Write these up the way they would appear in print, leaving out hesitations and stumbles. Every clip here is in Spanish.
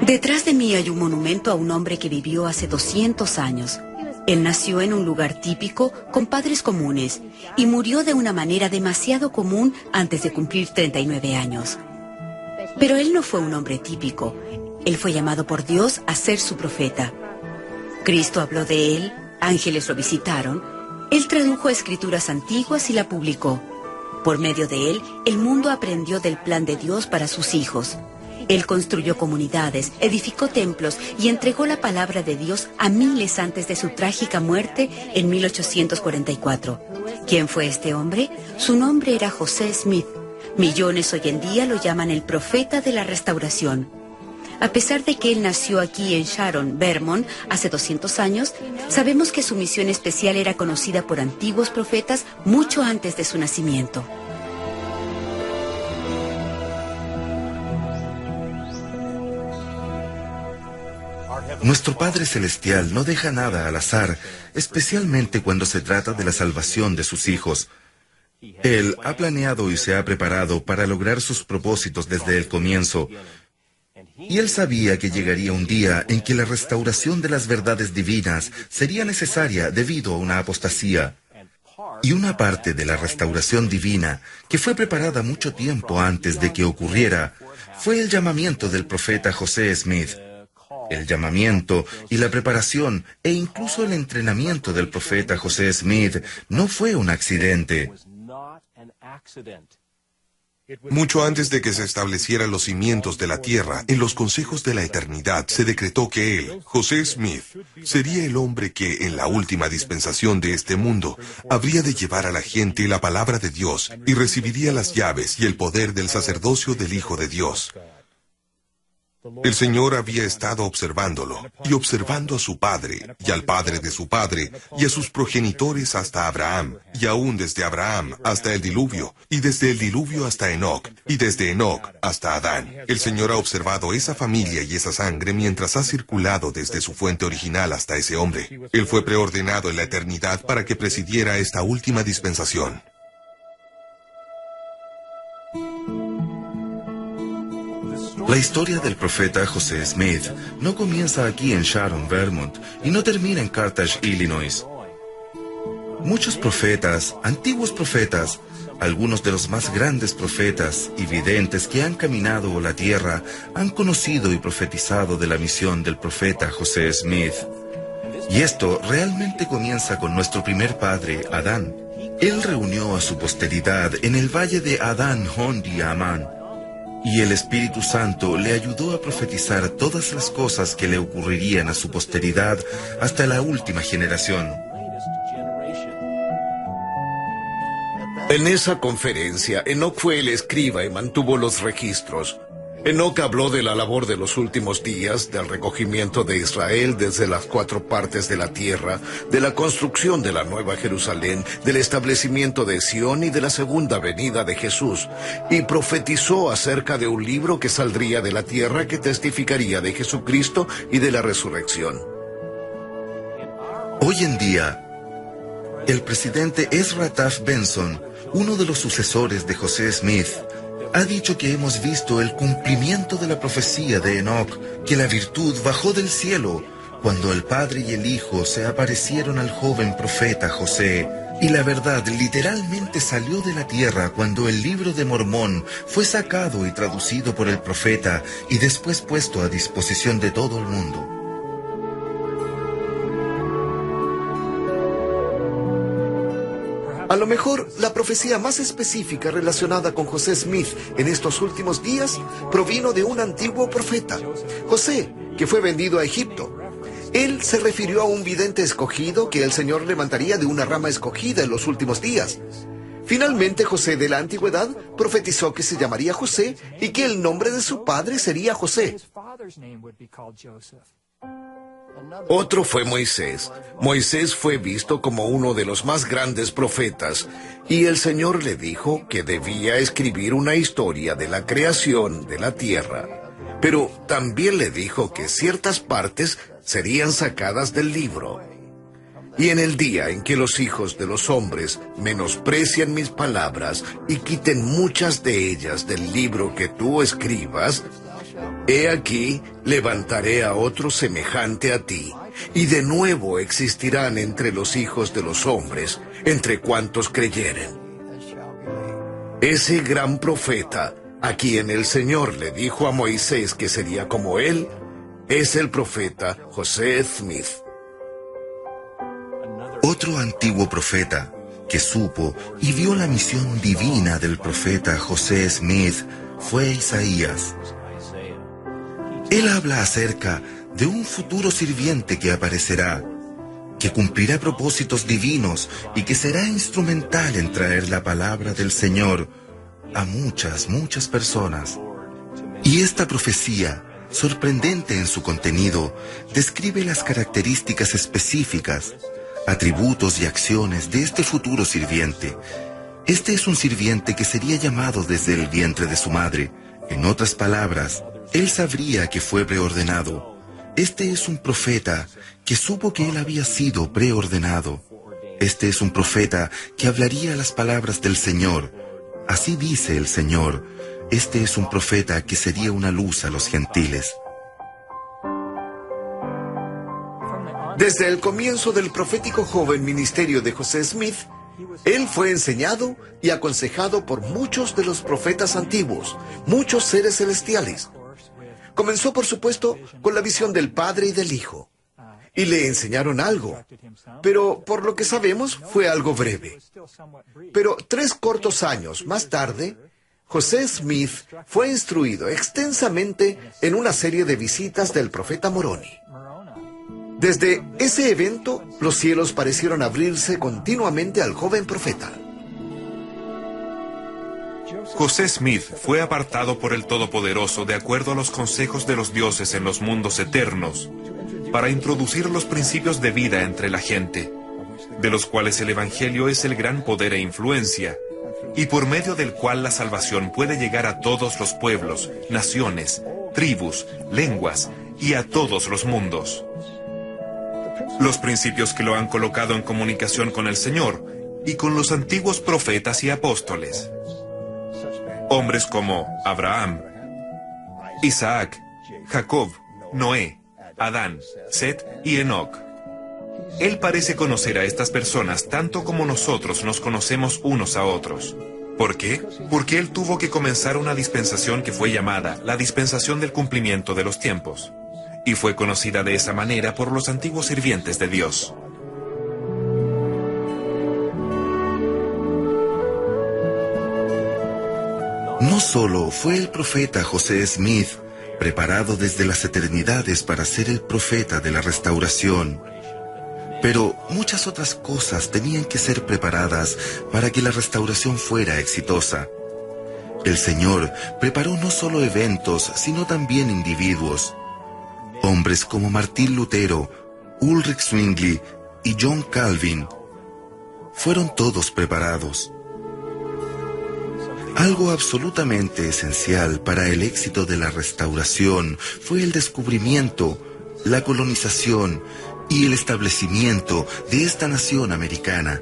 Detrás de mí hay un monumento a un hombre que vivió hace 200 años. Él nació en un lugar típico, con padres comunes, y murió de una manera demasiado común antes de cumplir 39 años. Pero él no fue un hombre típico. Él fue llamado por Dios a ser su profeta. Cristo habló de él, ángeles lo visitaron, él tradujo escrituras antiguas y la publicó. Por medio de él, el mundo aprendió del plan de Dios para sus hijos. Él construyó comunidades, edificó templos y entregó la palabra de Dios a miles antes de su trágica muerte en 1844. ¿Quién fue este hombre? Su nombre era José Smith. Millones hoy en día lo llaman el profeta de la restauración. A pesar de que él nació aquí en Sharon, Vermont, hace 200 años, sabemos que su misión especial era conocida por antiguos profetas mucho antes de su nacimiento. Nuestro Padre Celestial no deja nada al azar, especialmente cuando se trata de la salvación de sus hijos. Él ha planeado y se ha preparado para lograr sus propósitos desde el comienzo. Y él sabía que llegaría un día en que la restauración de las verdades divinas sería necesaria debido a una apostasía. Y una parte de la restauración divina, que fue preparada mucho tiempo antes de que ocurriera, fue el llamamiento del profeta José Smith. El llamamiento y la preparación e incluso el entrenamiento del profeta José Smith no fue un accidente. Mucho antes de que se establecieran los cimientos de la tierra, en los consejos de la eternidad se decretó que él, José Smith, sería el hombre que, en la última dispensación de este mundo, habría de llevar a la gente la palabra de Dios y recibiría las llaves y el poder del sacerdocio del Hijo de Dios. El Señor había estado observándolo, y observando a su padre, y al padre de su padre, y a sus progenitores hasta Abraham, y aún desde Abraham hasta el diluvio, y desde el diluvio hasta Enoc, y desde Enoc hasta Adán. El Señor ha observado esa familia y esa sangre mientras ha circulado desde su fuente original hasta ese hombre. Él fue preordenado en la eternidad para que presidiera esta última dispensación. La historia del profeta José Smith no comienza aquí en Sharon, Vermont, y no termina en Carthage, Illinois. Muchos profetas, antiguos profetas, algunos de los más grandes profetas y videntes que han caminado la tierra, han conocido y profetizado de la misión del profeta José Smith. Y esto realmente comienza con nuestro primer padre, Adán. Él reunió a su posteridad en el valle de Adán, Hondi, Amán. Y el Espíritu Santo le ayudó a profetizar todas las cosas que le ocurrirían a su posteridad hasta la última generación. En esa conferencia, Enoc fue el escriba y mantuvo los registros. Enoc habló de la labor de los últimos días, del recogimiento de Israel desde las 4 partes de la tierra, de la construcción de la Nueva Jerusalén, del establecimiento de Sión y de la segunda venida de Jesús, y profetizó acerca de un libro que saldría de la tierra que testificaría de Jesucristo y de la resurrección. Hoy en día, el presidente Ezra Taft Benson, uno de los sucesores de José Smith, ha dicho que hemos visto el cumplimiento de la profecía de Enoc, que la virtud bajó del cielo cuando el Padre y el Hijo se aparecieron al joven profeta José, y la verdad literalmente salió de la tierra cuando el libro de Mormón fue sacado y traducido por el profeta y después puesto a disposición de todo el mundo. A lo mejor, la profecía más específica relacionada con José Smith en estos últimos días provino de un antiguo profeta, José, que fue vendido a Egipto. Él se refirió a un vidente escogido que el Señor levantaría de una rama escogida en los últimos días. Finalmente, José de la antigüedad profetizó que se llamaría José y que el nombre de su padre sería José. Otro fue Moisés. Moisés fue visto como uno de los más grandes profetas, y el Señor le dijo que debía escribir una historia de la creación de la tierra. Pero también le dijo que ciertas partes serían sacadas del libro. Y en el día en que los hijos de los hombres menosprecian mis palabras y quiten muchas de ellas del libro que tú escribas, He aquí, levantaré a otro semejante a ti, y de nuevo existirán entre los hijos de los hombres, entre cuantos creyeren. Ese gran profeta, a quien el Señor le dijo a Moisés que sería como él, es el profeta José Smith. Otro antiguo profeta que supo y vio la misión divina del profeta José Smith fue Isaías. Él habla acerca de un futuro sirviente que aparecerá, que cumplirá propósitos divinos y que será instrumental en traer la palabra del Señor a muchas personas. Y esta profecía, sorprendente en su contenido, describe las características específicas, atributos y acciones de este futuro sirviente. Este es un sirviente que sería llamado desde el vientre de su madre. En otras palabras, él sabría que fue preordenado. Este es un profeta que supo que él había sido preordenado. Este es un profeta que hablaría las palabras del Señor. Así dice el Señor. Este es un profeta que sería una luz a los gentiles. Desde el comienzo del profético joven ministerio de José Smith, él fue enseñado y aconsejado por muchos de los profetas antiguos, muchos seres celestiales. Comenzó, por supuesto, con la visión del Padre y del Hijo. Y le enseñaron algo, pero por lo que sabemos fue algo breve. Pero 3 cortos años más tarde, José Smith fue instruido extensamente en una serie de visitas del profeta Moroni. Desde ese evento, los cielos parecieron abrirse continuamente al joven profeta. José Smith fue apartado por el Todopoderoso de acuerdo a los consejos de los dioses en los mundos eternos, para introducir los principios de vida entre la gente, de los cuales el Evangelio es el gran poder e influencia, y por medio del cual la salvación puede llegar a todos los pueblos, naciones, tribus, lenguas y a todos los mundos. Los principios que lo han colocado en comunicación con el Señor y con los antiguos profetas y apóstoles. Hombres como Abraham, Isaac, Jacob, Noé, Adán, Set y Enoc. Él parece conocer a estas personas tanto como nosotros nos conocemos unos a otros. ¿Por qué? Porque él tuvo que comenzar una dispensación que fue llamada la dispensación del cumplimiento de los tiempos, y fue conocida de esa manera por los antiguos sirvientes de Dios. No solo fue el profeta José Smith preparado desde las eternidades para ser el profeta de la restauración, pero muchas otras cosas tenían que ser preparadas para que la restauración fuera exitosa. El Señor preparó no solo eventos, sino también individuos. Hombres como Martín Lutero, Ulrich Zwingli y John Calvin fueron todos preparados. Algo absolutamente esencial para el éxito de la restauración fue el descubrimiento, la colonización y el establecimiento de esta nación americana.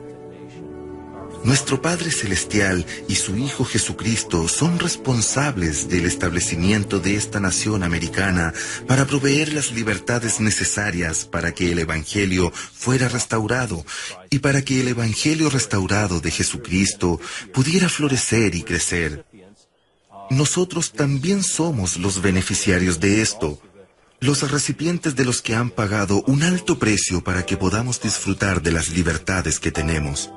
Nuestro Padre Celestial y su Hijo Jesucristo son responsables del establecimiento de esta nación americana para proveer las libertades necesarias para que el Evangelio fuera restaurado y para que el Evangelio restaurado de Jesucristo pudiera florecer y crecer. Nosotros también somos los beneficiarios de esto, los recipientes de los que han pagado un alto precio para que podamos disfrutar de las libertades que tenemos.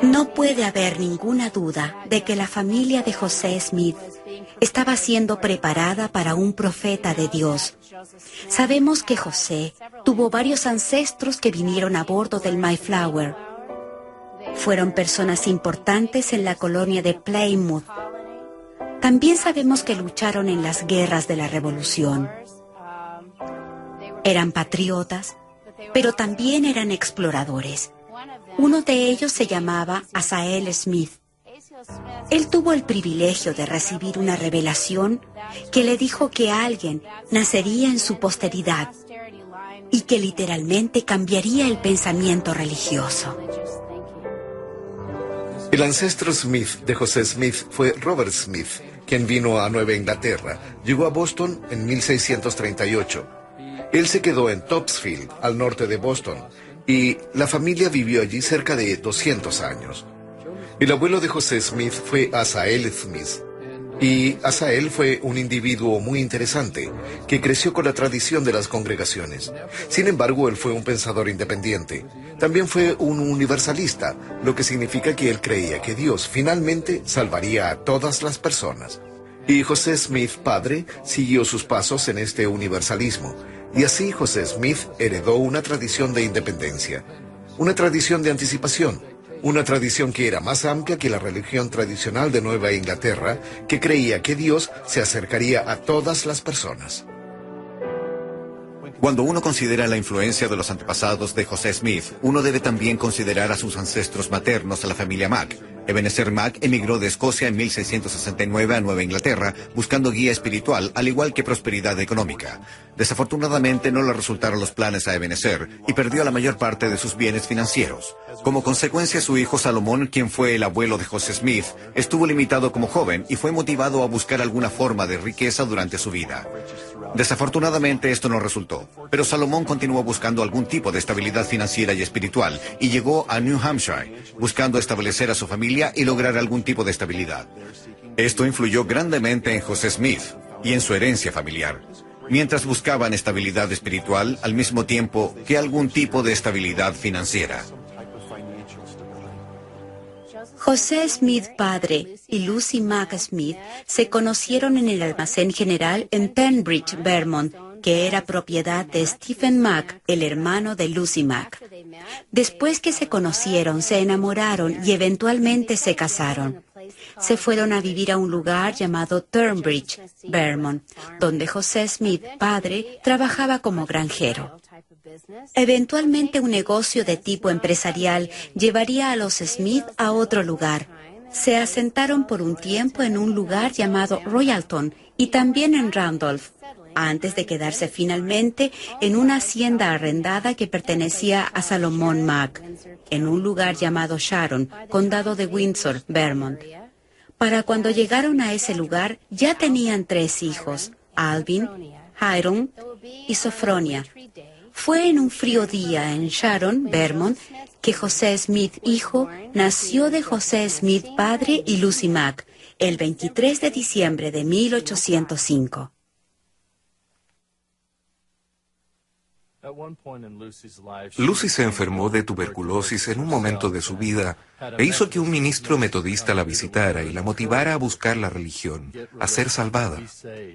No puede haber ninguna duda de que la familia de José Smith estaba siendo preparada para un profeta de Dios. Sabemos que José tuvo varios ancestros que vinieron a bordo del Mayflower. Fueron personas importantes en la colonia de Plymouth. También sabemos que lucharon en las guerras de la Revolución. Eran patriotas, pero también eran exploradores. Uno de ellos se llamaba Asael Smith. Él tuvo el privilegio de recibir una revelación que le dijo que alguien nacería en su posteridad y que literalmente cambiaría el pensamiento religioso. El ancestro Smith de José Smith fue Robert Smith, quien vino a Nueva Inglaterra. Llegó a Boston en 1638. Él se quedó en Topsfield, al norte de Boston, y la familia vivió allí cerca de 200 años. El abuelo de José Smith fue Asael Smith. Y Asael fue un individuo muy interesante, que creció con la tradición de las congregaciones. Sin embargo, él fue un pensador independiente. También fue un universalista, lo que significa que él creía que Dios finalmente salvaría a todas las personas. Y José Smith, padre, siguió sus pasos en este universalismo. Y así José Smith heredó una tradición de independencia, una tradición de anticipación, una tradición que era más amplia que la religión tradicional de Nueva Inglaterra, que creía que Dios se acercaría a todas las personas. Cuando uno considera la influencia de los antepasados de José Smith, uno debe también considerar a sus ancestros maternos, a la familia Mack. Ebenezer Mack emigró de Escocia en 1669 a Nueva Inglaterra buscando guía espiritual, al igual que prosperidad económica. Desafortunadamente no le resultaron los planes a Ebenezer y perdió la mayor parte de sus bienes financieros. Como consecuencia, su hijo Salomón, quien fue el abuelo de José Smith, estuvo limitado como joven y fue motivado a buscar alguna forma de riqueza durante su vida. Desafortunadamente esto no resultó, pero Salomón continuó buscando algún tipo de estabilidad financiera y espiritual y llegó a New Hampshire, buscando establecer a su familia y lograr algún tipo de estabilidad. Esto influyó grandemente en José Smith y en su herencia familiar, mientras buscaban estabilidad espiritual al mismo tiempo que algún tipo de estabilidad financiera. José Smith padre y Lucy Mack Smith se conocieron en el almacén general en Tonbridge, Vermont, que era propiedad de Stephen Mack, el hermano de Lucy Mack. Después que se conocieron, se enamoraron y eventualmente se casaron. Se fueron a vivir a un lugar llamado Tonbridge, Vermont, donde José Smith padre trabajaba como granjero. Eventualmente un negocio de tipo empresarial llevaría a los Smith a otro lugar. Se asentaron por un tiempo en un lugar llamado Royalton y también en Randolph, antes de quedarse finalmente en una hacienda arrendada que pertenecía a Salomón Mack, en un lugar llamado Sharon, condado de Windsor, Vermont. Para cuando llegaron a ese lugar ya tenían 3 hijos, Alvin, Hiram y Sophronia. Fue en un frío día en Sharon, Vermont, que José Smith hijo nació de José Smith padre y Lucy Mack, el 23 de diciembre de 1805. Lucy se enfermó de tuberculosis en un momento de su vida e hizo que un ministro metodista la visitara y la motivara a buscar la religión, a ser salvada.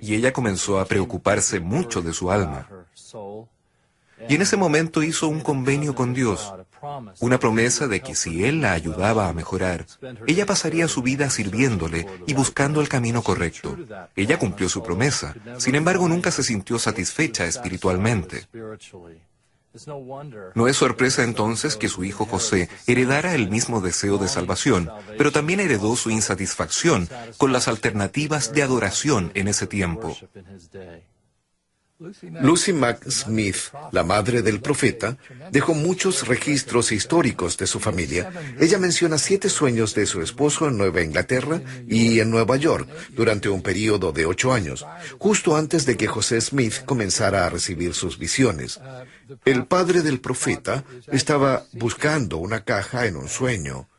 Y ella comenzó a preocuparse mucho de su alma. Y en ese momento hizo un convenio con Dios, una promesa de que si Él la ayudaba a mejorar, ella pasaría su vida sirviéndole y buscando el camino correcto. Ella cumplió su promesa, sin embargo nunca se sintió satisfecha espiritualmente. No es sorpresa entonces que su hijo José heredara el mismo deseo de salvación, pero también heredó su insatisfacción con las alternativas de adoración en ese tiempo. Lucy Mack Smith, la madre del profeta, dejó muchos registros históricos de su familia. Ella menciona 7 sueños de su esposo en Nueva Inglaterra y en Nueva York durante un periodo de 8 años, justo antes de que José Smith comenzara a recibir sus visiones. El padre del profeta estaba buscando una caja en un sueño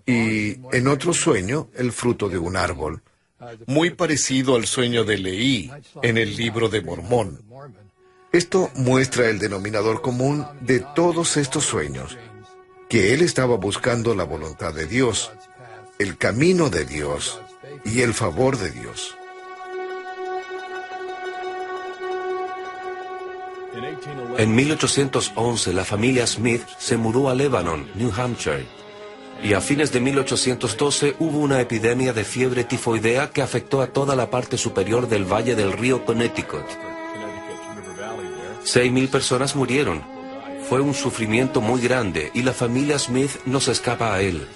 y en otro sueño el fruto de un árbol. Muy parecido al sueño de Leí en el libro de Mormón. Esto muestra el denominador común de todos estos sueños, que él estaba buscando la voluntad de Dios, el camino de Dios y el favor de Dios. En 1811 la familia Smith se mudó a Lebanon, New Hampshire. Y a fines de 1812 hubo una epidemia de fiebre tifoidea que afectó a toda la parte superior del valle del río Connecticut. 6,000 personas murieron. Fue un sufrimiento muy grande y la familia Smith no se escapa a él.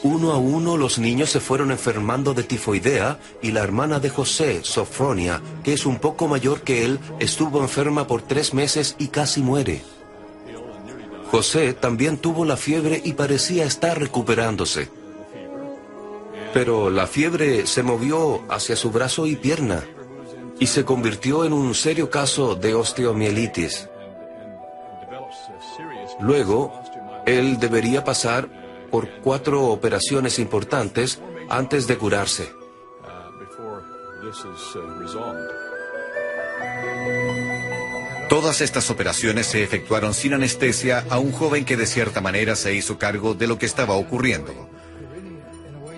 Uno a uno los niños se fueron enfermando de tifoidea y la hermana de José, Sophronia, que es un poco mayor que él, estuvo enferma por 3 meses y casi muere. José también tuvo la fiebre y parecía estar recuperándose. Pero la fiebre se movió hacia su brazo y pierna y se convirtió en un serio caso de osteomielitis. Luego, él debería pasar por 4 operaciones importantes antes de curarse. Todas estas operaciones se efectuaron sin anestesia a un joven que de cierta manera se hizo cargo de lo que estaba ocurriendo.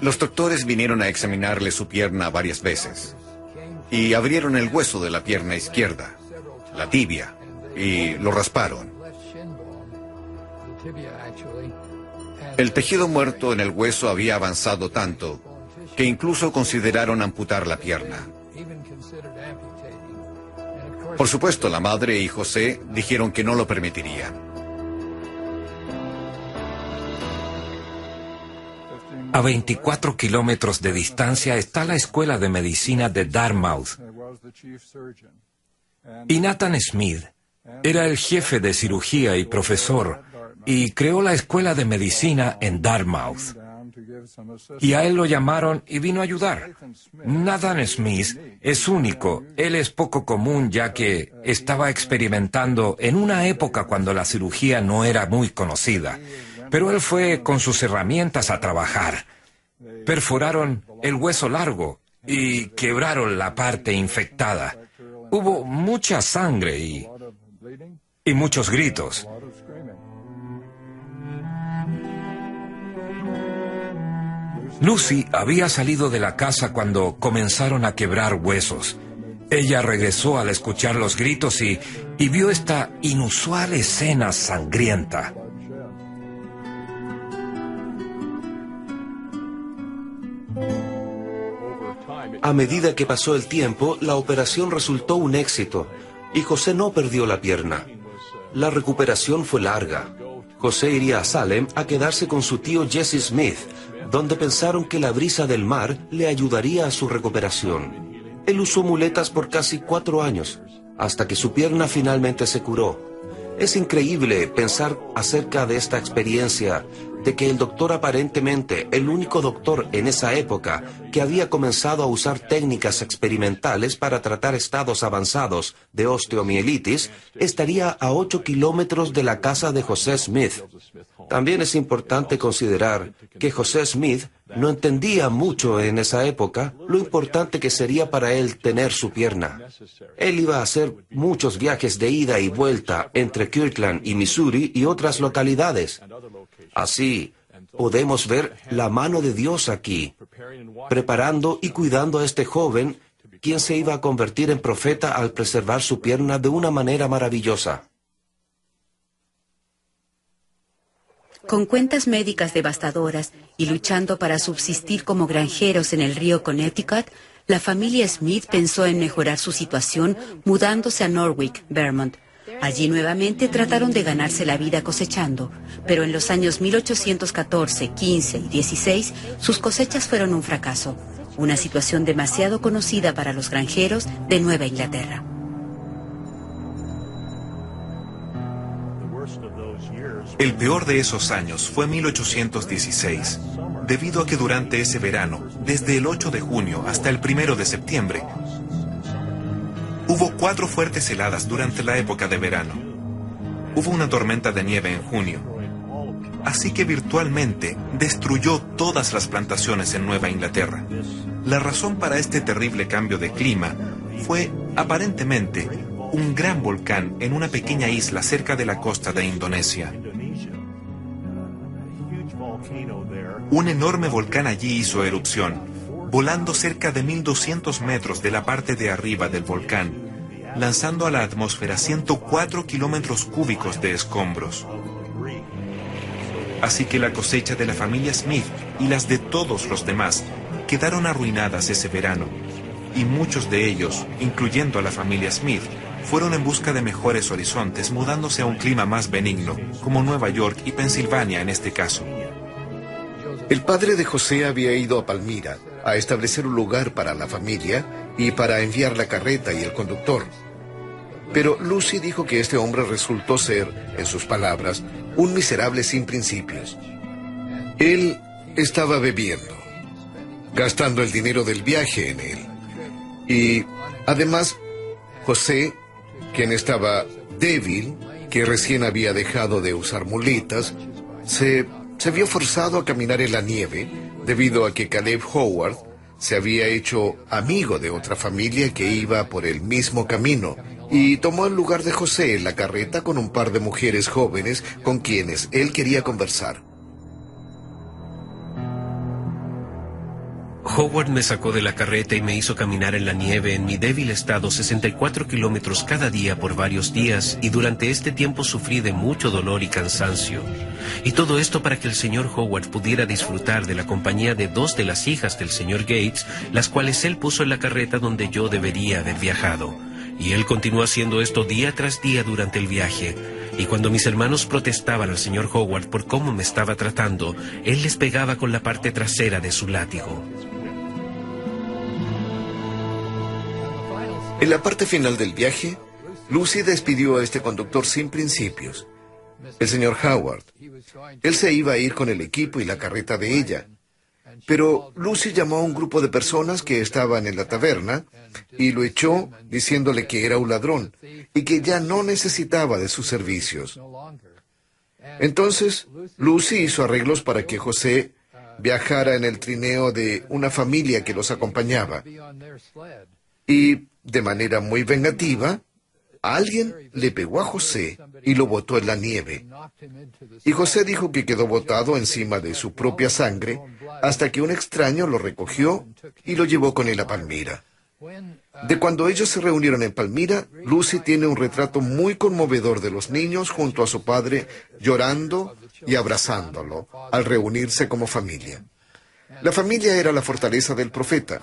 Los doctores vinieron a examinarle su pierna varias veces y abrieron el hueso de la pierna izquierda, la tibia, y lo rasparon. El tejido muerto en el hueso había avanzado tanto que incluso consideraron amputar la pierna. Por supuesto, la madre y José dijeron que no lo permitirían. A 24 kilómetros de distancia está la Escuela de Medicina de Dartmouth. Y Nathan Smith era el jefe de cirugía y profesor, y creó la Escuela de Medicina en Dartmouth. Y a él lo llamaron y vino a ayudar. Nathan Smith es único, él es poco común ya que estaba experimentando en una época cuando la cirugía no era muy conocida. Pero él fue con sus herramientas a trabajar. Perforaron el hueso largo y quebraron la parte infectada. Hubo mucha sangre y muchos gritos. Lucy había salido de la casa cuando comenzaron a quebrar huesos. Ella regresó al escuchar los gritos y vio esta inusual escena sangrienta. A medida que pasó el tiempo, la operación resultó un éxito y José no perdió la pierna. La recuperación fue larga. José iría a Salem a quedarse con su tío Jesse Smith, donde pensaron que la brisa del mar le ayudaría a su recuperación. Él usó muletas por casi 4 años, hasta que su pierna finalmente se curó. Es increíble pensar acerca de esta experiencia, de que el doctor, aparentemente el único doctor en esa época que había comenzado a usar técnicas experimentales para tratar estados avanzados de osteomielitis, estaría a 8 kilómetros de la casa de José Smith. También es importante considerar que José Smith no entendía mucho en esa época lo importante que sería para él tener su pierna. Él iba a hacer muchos viajes de ida y vuelta entre Kirtland y Missouri y otras localidades. Así, podemos ver la mano de Dios aquí, preparando y cuidando a este joven, quien se iba a convertir en profeta al preservar su pierna de una manera maravillosa. Con cuentas médicas devastadoras y luchando para subsistir como granjeros en el río Connecticut, la familia Smith pensó en mejorar su situación mudándose a Norwich, Vermont. Allí nuevamente trataron de ganarse la vida cosechando, pero en los años 1814, 15 y 16 sus cosechas fueron un fracaso, una situación demasiado conocida para los granjeros de Nueva Inglaterra. El peor de esos años fue 1816, debido a que durante ese verano, desde el 8 de junio hasta el 1 de septiembre, hubo 4 fuertes heladas durante la época de verano. Hubo una tormenta de nieve en junio, así que virtualmente destruyó todas las plantaciones en Nueva Inglaterra. La razón para este terrible cambio de clima fue, aparentemente, un gran volcán en una pequeña isla cerca de la costa de Indonesia. Un enorme volcán allí hizo erupción, volando cerca de 1200 metros de la parte de arriba del volcán, lanzando a la atmósfera 104 kilómetros cúbicos de escombros. Así que la cosecha de la familia Smith y las de todos los demás quedaron arruinadas ese verano, y muchos de ellos, incluyendo a la familia Smith, fueron en busca de mejores horizontes, mudándose a un clima más benigno, como Nueva York y Pensilvania en este caso. El padre de José había ido a Palmira a establecer un lugar para la familia y para enviar la carreta y el conductor. Pero Lucy dijo que este hombre resultó ser, en sus palabras, un miserable sin principios. Él estaba bebiendo. gastando el dinero del viaje en él. Y además, José, quien estaba débil, que recién había dejado de usar muletas, se vio forzado a caminar en la nieve debido a que Caleb Howard se había hecho amigo de otra familia que iba por el mismo camino y tomó el lugar de José en la carreta con un par de mujeres jóvenes con quienes él quería conversar. Howard me sacó de la carreta y me hizo caminar en la nieve en mi débil estado 64 kilómetros cada día por varios días, y durante este tiempo sufrí de mucho dolor y cansancio. Y todo esto para que el señor Howard pudiera disfrutar de la compañía de 2 de las hijas del señor Gates, las cuales él puso en la carreta donde yo debería haber viajado. Y él continuó haciendo esto día tras día durante el viaje. Y cuando mis hermanos protestaban al señor Howard por cómo me estaba tratando, él les pegaba con la parte trasera de su látigo. En la parte final del viaje, Lucy despidió a este conductor sin principios. El señor Howard. Él se iba a ir con el equipo y la carreta de ella. Pero Lucy llamó a un grupo de personas que estaban en la taberna y lo echó diciéndole que era un ladrón y que ya no necesitaba de sus servicios. Entonces, Lucy hizo arreglos para que José viajara en el trineo de una familia que los acompañaba. Y, de manera muy vengativa, alguien le pegó a José y lo botó en la nieve. Y José dijo que quedó botado encima de su propia sangre hasta que un extraño lo recogió y lo llevó con él a Palmira. De cuando ellos se reunieron en Palmira, Lucy tiene un retrato muy conmovedor de los niños junto a su padre llorando y abrazándolo al reunirse como familia. La familia era la fortaleza del profeta.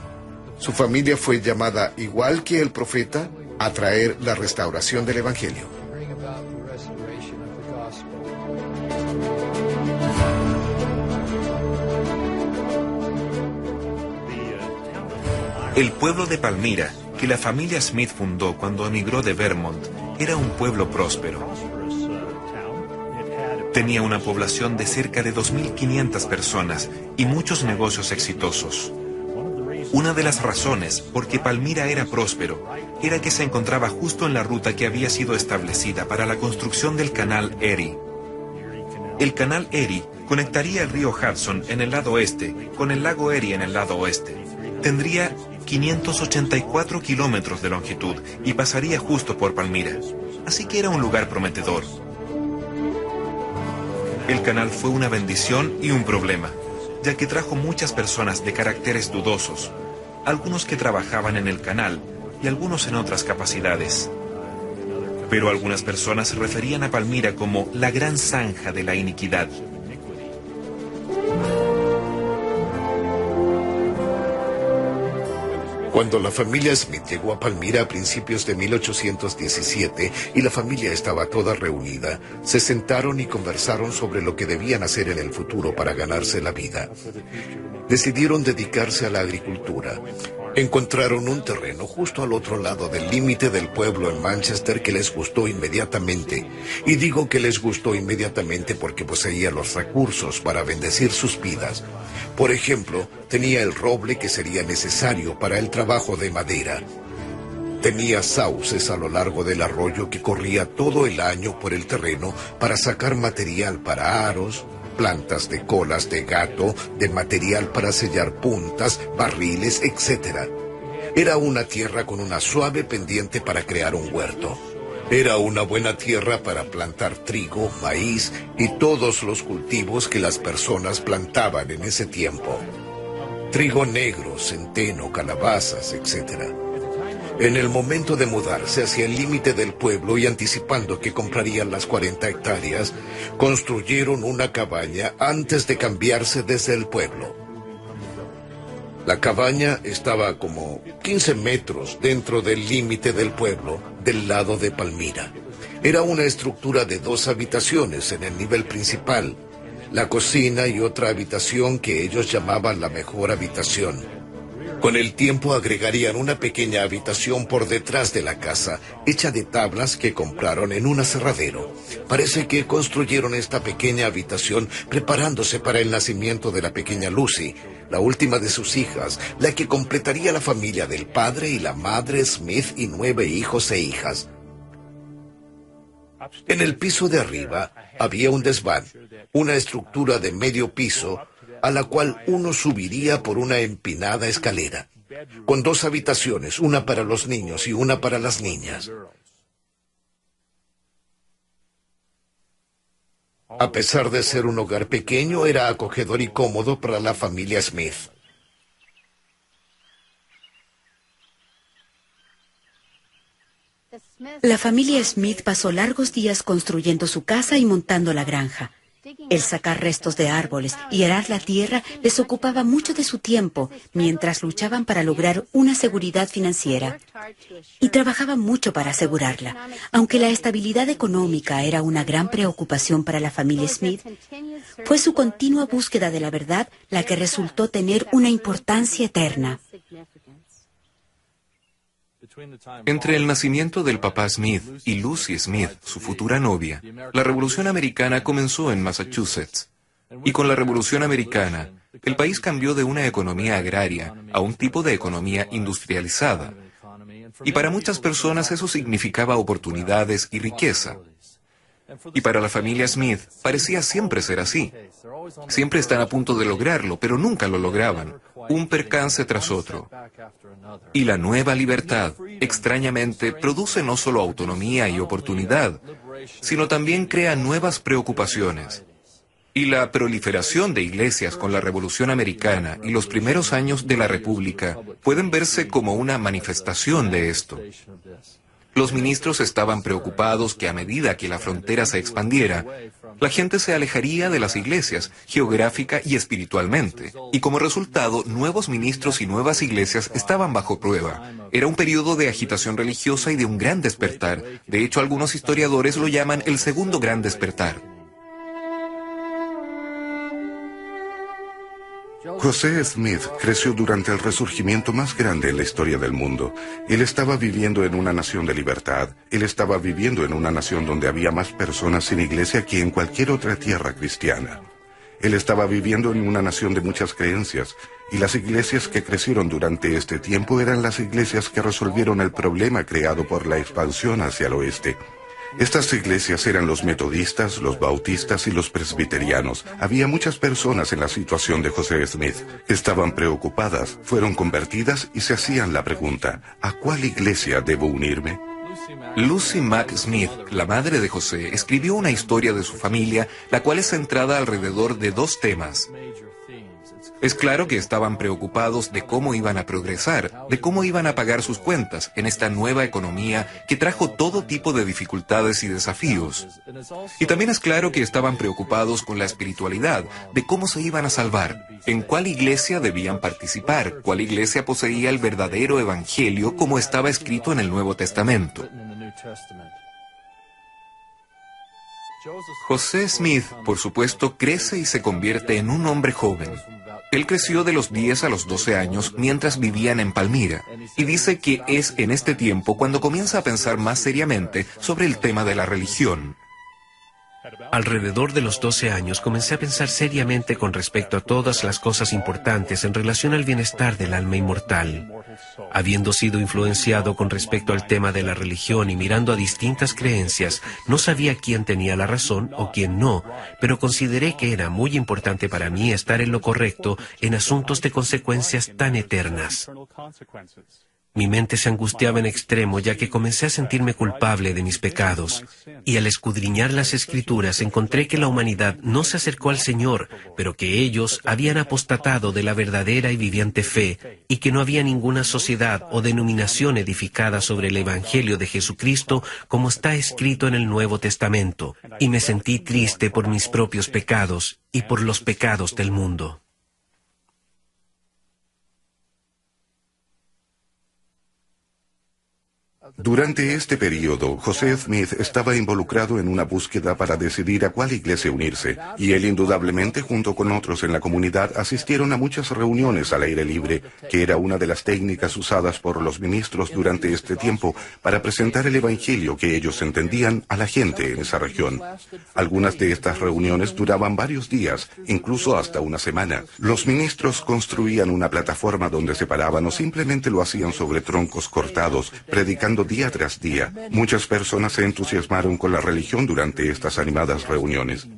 Su familia fue llamada, igual que el profeta, a traer la restauración del Evangelio. El pueblo de Palmira, que la familia Smith fundó cuando emigró de Vermont, era un pueblo próspero. Tenía una población de cerca de 2.500 personas y muchos negocios exitosos. Una de las razones por que Palmira era próspero era que se encontraba justo en la ruta que había sido establecida para la construcción del canal Erie. El canal Erie conectaría el río Hudson en el lado este con el lago Erie en el lado oeste. Tendría 584 kilómetros de longitud y pasaría justo por Palmira, así que era un lugar prometedor. El canal fue una bendición y un problema, ya que trajo muchas personas de caracteres dudosos, algunos que trabajaban en el canal y algunos en otras capacidades. Pero algunas personas se referían a Palmira como la gran zanja de la iniquidad. Cuando la familia Smith llegó a Palmira a principios de 1817 y la familia estaba toda reunida, se sentaron y conversaron sobre lo que debían hacer en el futuro para ganarse la vida. Decidieron dedicarse a la agricultura. Encontraron un terreno justo al otro lado del límite del pueblo en Manchester que les gustó inmediatamente. Y digo que les gustó inmediatamente porque poseía los recursos para bendecir sus vidas. Por ejemplo, tenía el roble que sería necesario para el trabajo de madera. Tenía sauces a lo largo del arroyo que corría todo el año por el terreno para sacar material para aros, plantas de colas de gato, de material para sellar puntas, barriles, etc. Era una tierra con una suave pendiente para crear un huerto. Era una buena tierra para plantar trigo, maíz y todos los cultivos que las personas plantaban en ese tiempo. Trigo negro, centeno, calabazas, etc. En el momento de mudarse hacia el límite del pueblo y anticipando que comprarían las 40 hectáreas, construyeron una cabaña antes de cambiarse desde el pueblo. La cabaña estaba como 15 metros dentro del límite del pueblo, del lado de Palmira. Era una estructura de 2 habitaciones en el nivel principal, la cocina y otra habitación que ellos llamaban la mejor habitación. Con el tiempo agregarían una pequeña habitación por detrás de la casa, hecha de tablas que compraron en un aserradero. Parece que construyeron esta pequeña habitación preparándose para el nacimiento de la pequeña Lucy, la última de sus hijas, la que completaría la familia del padre y la madre Smith y 9 hijos e hijas. En el piso de arriba había un desván, una estructura de medio piso, a la cual uno subiría por una empinada escalera, con 2 habitaciones, una para los niños y una para las niñas. A pesar de ser un hogar pequeño, era acogedor y cómodo para la familia Smith. La familia Smith pasó largos días construyendo su casa y montando la granja. El sacar restos de árboles y arar la tierra les ocupaba mucho de su tiempo mientras luchaban para lograr una seguridad financiera. Y trabajaban mucho para asegurarla. Aunque la estabilidad económica era una gran preocupación para la familia Smith, fue su continua búsqueda de la verdad la que resultó tener una importancia eterna. Entre el nacimiento del papá Smith y Lucy Smith, su futura novia, la Revolución Americana comenzó en Massachusetts. Y con la Revolución Americana, el país cambió de una economía agraria a un tipo de economía industrializada. Y para muchas personas eso significaba oportunidades y riqueza. Y para la familia Smith parecía siempre ser así. Siempre están a punto de lograrlo, pero nunca lo lograban. Un percance tras otro. Y la nueva libertad, extrañamente, produce no solo autonomía y oportunidad, sino también crea nuevas preocupaciones. Y la proliferación de iglesias con la Revolución Americana y los primeros años de la República pueden verse como una manifestación de esto. Los ministros estaban preocupados que a medida que la frontera se expandiera, la gente se alejaría de las iglesias, geográfica y espiritualmente. Y como resultado, nuevos ministros y nuevas iglesias estaban bajo prueba. Era un periodo de agitación religiosa y de un gran despertar. De hecho, algunos historiadores lo llaman el segundo gran despertar. José Smith creció durante el resurgimiento más grande en la historia del mundo. Él estaba viviendo en una nación de libertad. Él estaba viviendo en una nación donde había más personas sin iglesia que en cualquier otra tierra cristiana. Él estaba viviendo en una nación de muchas creencias, y las iglesias que crecieron durante este tiempo eran las iglesias que resolvieron el problema creado por la expansión hacia el oeste. Estas iglesias eran los metodistas, los bautistas y los presbiterianos. Había muchas personas en la situación de José Smith. Estaban preocupadas, fueron convertidas y se hacían la pregunta, ¿a cuál iglesia debo unirme? Lucy Mack Smith, la madre de José, escribió una historia de su familia, la cual es centrada alrededor de 2 temas. Es claro que estaban preocupados de cómo iban a progresar, de cómo iban a pagar sus cuentas en esta nueva economía que trajo todo tipo de dificultades y desafíos. Y también es claro que estaban preocupados con la espiritualidad, de cómo se iban a salvar, en cuál iglesia debían participar, cuál iglesia poseía el verdadero evangelio como estaba escrito en el Nuevo Testamento. José Smith, por supuesto, crece y se convierte en un hombre joven. Él creció de los 10 a los 12 años mientras vivían en Palmira, y dice que es en este tiempo cuando comienza a pensar más seriamente sobre el tema de la religión. Alrededor de los 12 años comencé a pensar seriamente con respecto a todas las cosas importantes en relación al bienestar del alma inmortal. Habiendo sido influenciado con respecto al tema de la religión y mirando a distintas creencias, no sabía quién tenía la razón o quién no, pero consideré que era muy importante para mí estar en lo correcto en asuntos de consecuencias tan eternas. Mi mente se angustiaba en extremo ya que comencé a sentirme culpable de mis pecados. Y al escudriñar las Escrituras encontré que la humanidad no se acercó al Señor, pero que ellos habían apostatado de la verdadera y viviente fe, y que no había ninguna sociedad o denominación edificada sobre el Evangelio de Jesucristo como está escrito en el Nuevo Testamento. Y me sentí triste por mis propios pecados y por los pecados del mundo. Durante este periodo, José Smith estaba involucrado en una búsqueda para decidir a cuál iglesia unirse, y él indudablemente, junto con otros en la comunidad, asistieron a muchas reuniones al aire libre, que era una de las técnicas usadas por los ministros durante este tiempo para presentar el evangelio que ellos entendían a la gente en esa región. Algunas de estas reuniones duraban varios días, incluso hasta una semana. Los ministros construían una plataforma donde se paraban o simplemente lo hacían sobre troncos cortados, predicando día tras día. Muchas personas se entusiasmaron con la religión durante estas animadas reuniones.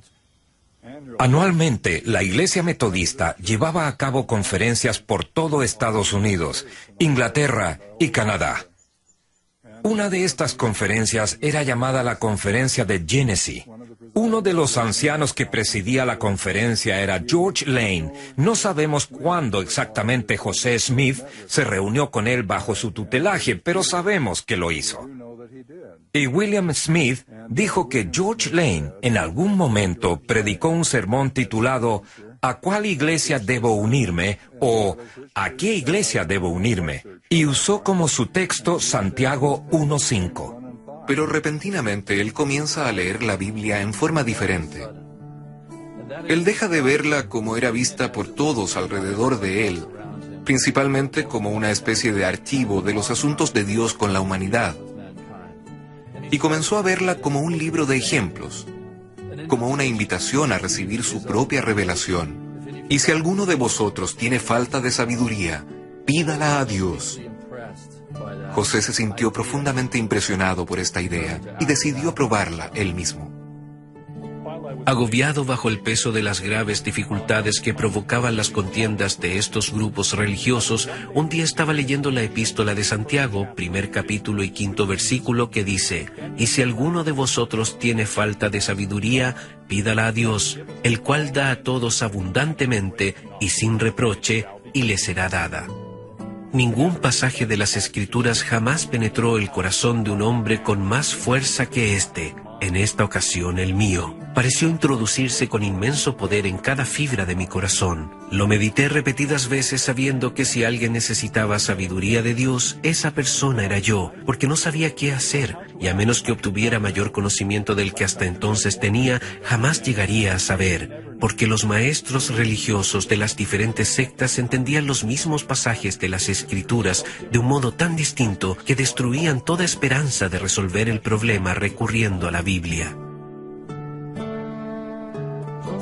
Anualmente, la Iglesia Metodista llevaba a cabo conferencias por todo Estados Unidos, Inglaterra y Canadá. Una de estas conferencias era llamada la Conferencia de Genesee. Uno de los ancianos que presidía la conferencia era George Lane. No sabemos cuándo exactamente José Smith se reunió con él bajo su tutelaje, pero sabemos que lo hizo. Y William Smith dijo que George Lane en algún momento predicó un sermón titulado ¿A cuál iglesia debo unirme? O ¿A qué iglesia debo unirme? Y usó como su texto Santiago 1:5. Pero repentinamente él comienza a leer la Biblia en forma diferente. Él deja de verla como era vista por todos alrededor de él, principalmente como una especie de archivo de los asuntos de Dios con la humanidad. Y comenzó a verla como un libro de ejemplos, como una invitación a recibir su propia revelación. Y si alguno de vosotros tiene falta de sabiduría, pídala a Dios. José se sintió profundamente impresionado por esta idea y decidió probarla él mismo. Agobiado bajo el peso de las graves dificultades que provocaban las contiendas de estos grupos religiosos, un día estaba leyendo la epístola de Santiago, 1 capítulo y 5 versículo, que dice: «Y si alguno de vosotros tiene falta de sabiduría, pídala a Dios, el cual da a todos abundantemente y sin reproche, y le será dada». Ningún pasaje de las Escrituras jamás penetró el corazón de un hombre con más fuerza que este. En esta ocasión el mío pareció introducirse con inmenso poder en cada fibra de mi corazón. Lo medité repetidas veces sabiendo que si alguien necesitaba sabiduría de Dios, esa persona era yo, porque no sabía qué hacer, y a menos que obtuviera mayor conocimiento del que hasta entonces tenía, jamás llegaría a saber, porque los maestros religiosos de las diferentes sectas entendían los mismos pasajes de las Escrituras de un modo tan distinto que destruían toda esperanza de resolver el problema recurriendo a la Biblia.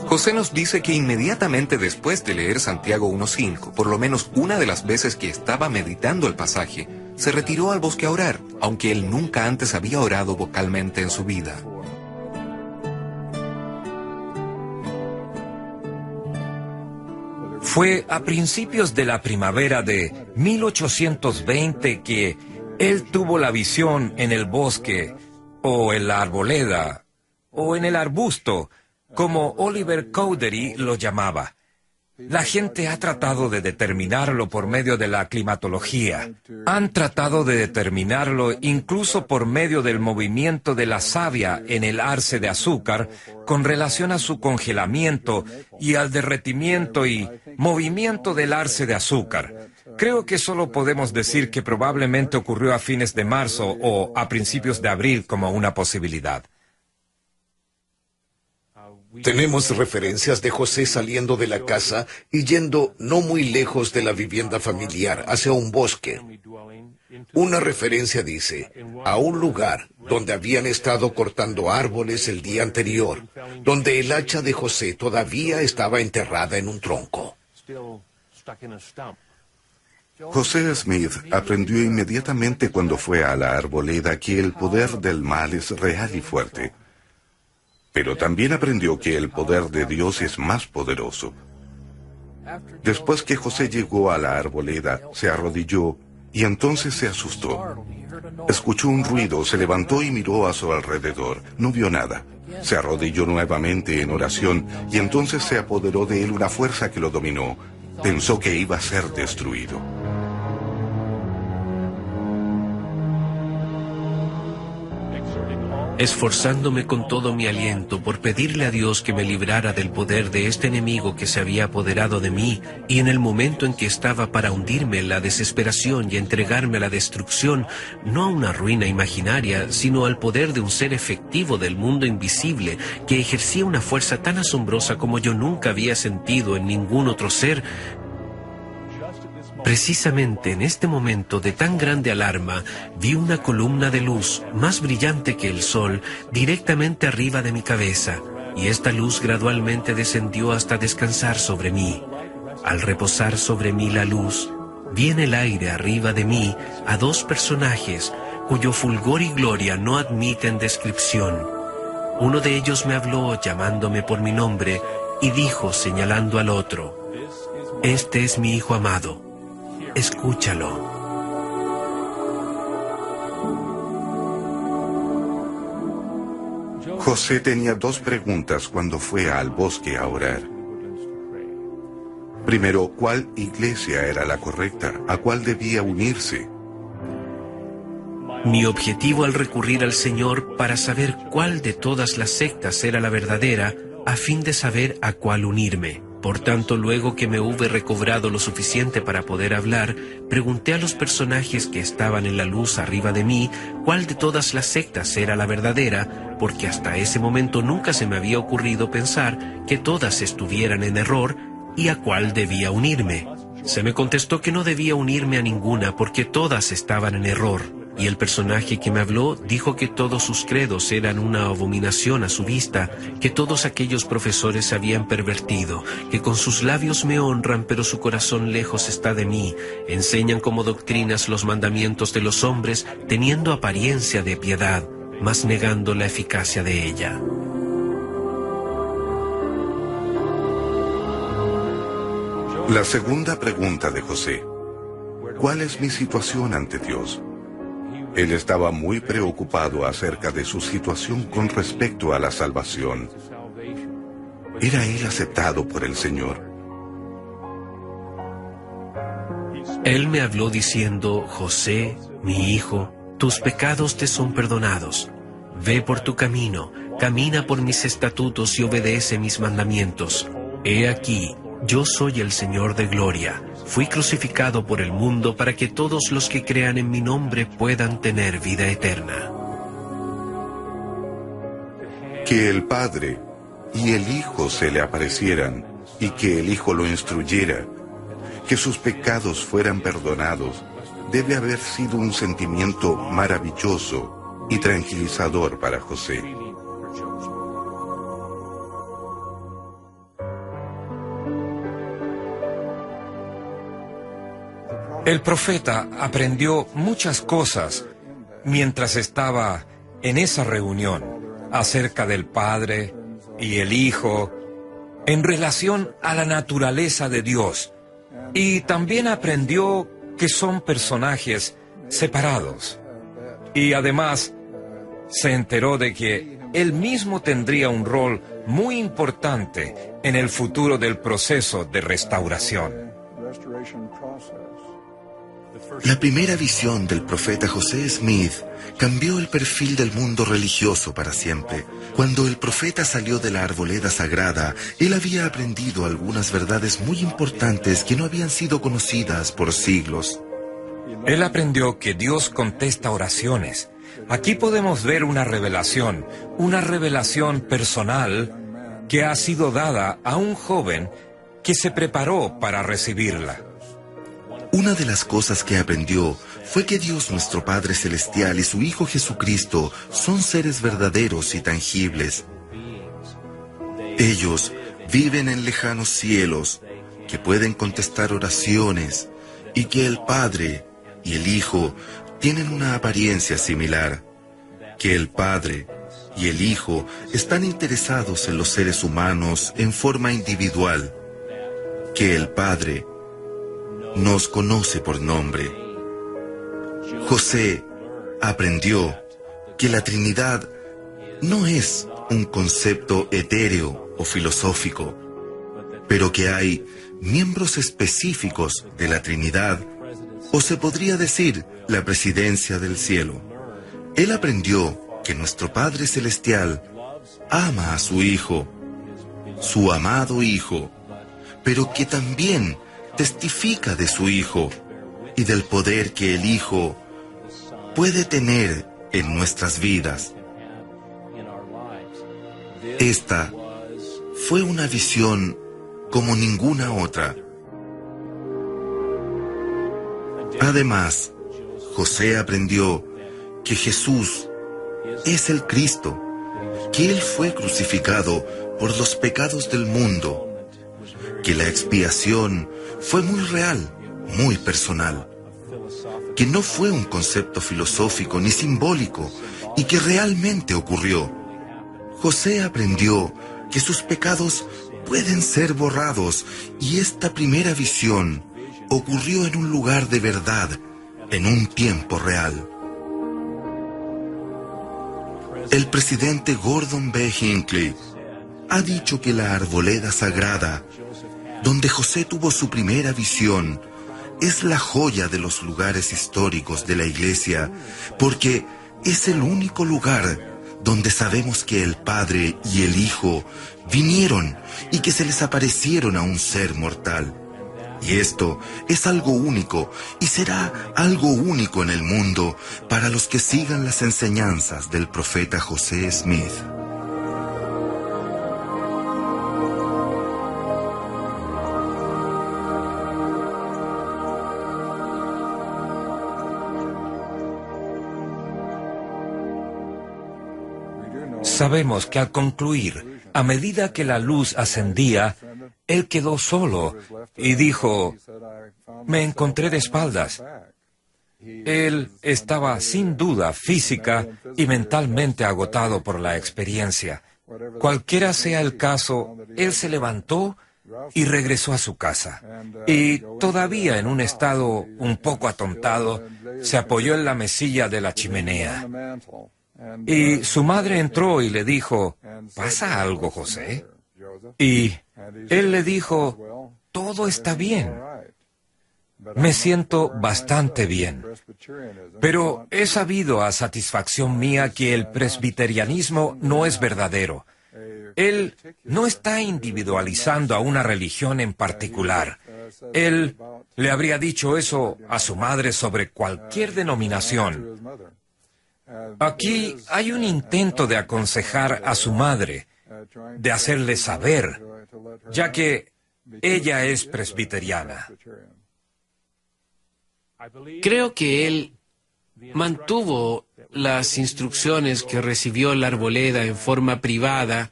José nos dice que inmediatamente después de leer Santiago 1:5, por lo menos una de las veces que estaba meditando el pasaje, se retiró al bosque a orar, aunque él nunca antes había orado vocalmente en su vida. Fue a principios de la primavera de 1820 que él tuvo la visión en el bosque, o en la arboleda, o en el arbusto, como Oliver Cowdery lo llamaba. La gente ha tratado de determinarlo por medio de la climatología. Han tratado de determinarlo incluso por medio del movimiento de la savia en el arce de azúcar con relación a su congelamiento y al derretimiento y movimiento del arce de azúcar. Creo que solo podemos decir que probablemente ocurrió a fines de marzo o a principios de abril como una posibilidad. Tenemos referencias de José saliendo de la casa y yendo no muy lejos de la vivienda familiar, hacia un bosque. Una referencia dice, a un lugar donde habían estado cortando árboles el día anterior, donde el hacha de José todavía estaba enterrada en un tronco. José Smith aprendió inmediatamente cuando fue a la arboleda que el poder del mal es real y fuerte. Pero también aprendió que el poder de Dios es más poderoso. Después que José llegó a la arboleda, se arrodilló y entonces se asustó. Escuchó un ruido, se levantó y miró a su alrededor. No vio nada. Se arrodilló nuevamente en oración y entonces se apoderó de él una fuerza que lo dominó. Pensó que iba a ser destruido. esforzándome con todo mi aliento por pedirle a Dios que me librara del poder de este enemigo que se había apoderado de mí, y en el momento en que estaba para hundirme en la desesperación y entregarme a la destrucción, no a una ruina imaginaria, sino al poder de un ser efectivo del mundo invisible que ejercía una fuerza tan asombrosa como yo nunca había sentido en ningún otro ser. Precisamente en este momento de tan grande alarma, vi una columna de luz, más brillante que el sol, directamente arriba de mi cabeza, y esta luz gradualmente descendió hasta descansar sobre mí. Al reposar sobre mí la luz, vi en el aire arriba de mí a dos personajes, cuyo fulgor y gloria no admiten descripción. Uno de ellos me habló llamándome por mi nombre, y dijo señalando al otro: «Este es mi hijo amado. Escúchalo». José tenía dos preguntas cuando fue al bosque a orar. Primero, ¿cuál iglesia era la correcta? ¿A cuál debía unirse? Mi objetivo al recurrir al Señor para saber cuál de todas las sectas era la verdadera, a fin de saber a cuál unirme. Por tanto, luego que me hube recobrado lo suficiente para poder hablar, pregunté a los personajes que estaban en la luz arriba de mí cuál de todas las sectas era la verdadera, porque hasta ese momento nunca se me había ocurrido pensar que todas estuvieran en error y a cuál debía unirme. Se me contestó que no debía unirme a ninguna porque todas estaban en error. Y el personaje que me habló dijo que todos sus credos eran una abominación a su vista, que todos aquellos profesores se habían pervertido, que con sus labios me honran pero su corazón lejos está de mí, enseñan como doctrinas los mandamientos de los hombres, teniendo apariencia de piedad, mas negando la eficacia de ella. La segunda pregunta de José: ¿cuál es mi situación ante Dios? Él estaba muy preocupado acerca de su situación con respecto a la salvación. ¿Era él aceptado por el Señor? Él me habló diciendo: José, mi hijo, tus pecados te son perdonados. Ve por tu camino, camina por mis estatutos y obedece mis mandamientos. He aquí, yo soy el Señor de gloria. Fui crucificado por el mundo para que todos los que crean en mi nombre puedan tener vida eterna. Que el Padre y el Hijo se le aparecieran y que el Hijo lo instruyera, que sus pecados fueran perdonados, debe haber sido un sentimiento maravilloso y tranquilizador para José. El profeta aprendió muchas cosas mientras estaba en esa reunión acerca del Padre y el Hijo en relación a la naturaleza de Dios, y también aprendió que son personajes separados, y además se enteró de que él mismo tendría un rol muy importante en el futuro del proceso de restauración. La primera visión del profeta José Smith cambió el perfil del mundo religioso para siempre. Cuando el profeta salió de la arboleda sagrada, él había aprendido algunas verdades muy importantes que no habían sido conocidas por siglos. Él aprendió que Dios contesta oraciones. Aquí podemos ver una revelación personal que ha sido dada a un joven que se preparó para recibirla. Una de las cosas que aprendió fue que Dios nuestro Padre Celestial y su Hijo Jesucristo son seres verdaderos y tangibles. Ellos viven en lejanos cielos, que pueden contestar oraciones, y que el Padre y el Hijo tienen una apariencia similar, que el Padre y el Hijo están interesados en los seres humanos en forma individual, que el Padre nos conoce por nombre. José aprendió que la Trinidad no es un concepto etéreo o filosófico, pero que hay miembros específicos de la Trinidad, o se podría decir la presidencia del cielo. Él aprendió que nuestro Padre Celestial ama a su Hijo, su amado Hijo, pero que también testifica de su Hijo y del poder que el Hijo puede tener en nuestras vidas. Esta fue una visión como ninguna otra. Además, José aprendió que Jesús es el Cristo, que Él fue crucificado por los pecados del mundo, que la expiación fue muy real, muy personal, que no fue un concepto filosófico ni simbólico y que realmente ocurrió. José aprendió que sus pecados pueden ser borrados y esta primera visión ocurrió en un lugar de verdad, en un tiempo real. El presidente Gordon B. Hinckley ha dicho que la arboleda sagrada, donde José tuvo su primera visión, es la joya de los lugares históricos de la Iglesia, porque es el único lugar donde sabemos que el Padre y el Hijo vinieron y que se les aparecieron a un ser mortal. Y esto es algo único y será algo único en el mundo para los que sigan las enseñanzas del profeta José Smith. Sabemos que al concluir, a medida que la luz ascendía, él quedó solo y dijo, me encontré de espaldas. Él estaba sin duda física y mentalmente agotado por la experiencia. Cualquiera sea el caso, él se levantó y regresó a su casa. Y todavía en un estado un poco atontado, se apoyó en la mesilla de la chimenea. Y su madre entró y le dijo, ¿pasa algo, José? Y él le dijo, todo está bien. Me siento bastante bien. Pero he sabido a satisfacción mía que el presbiterianismo no es verdadero. Él no está individualizando a una religión en particular. Él le habría dicho eso a su madre sobre cualquier denominación. Aquí hay un intento de aconsejar a su madre, de hacerle saber, ya que ella es presbiteriana. Creo que él mantuvo las instrucciones que recibió la arboleda en forma privada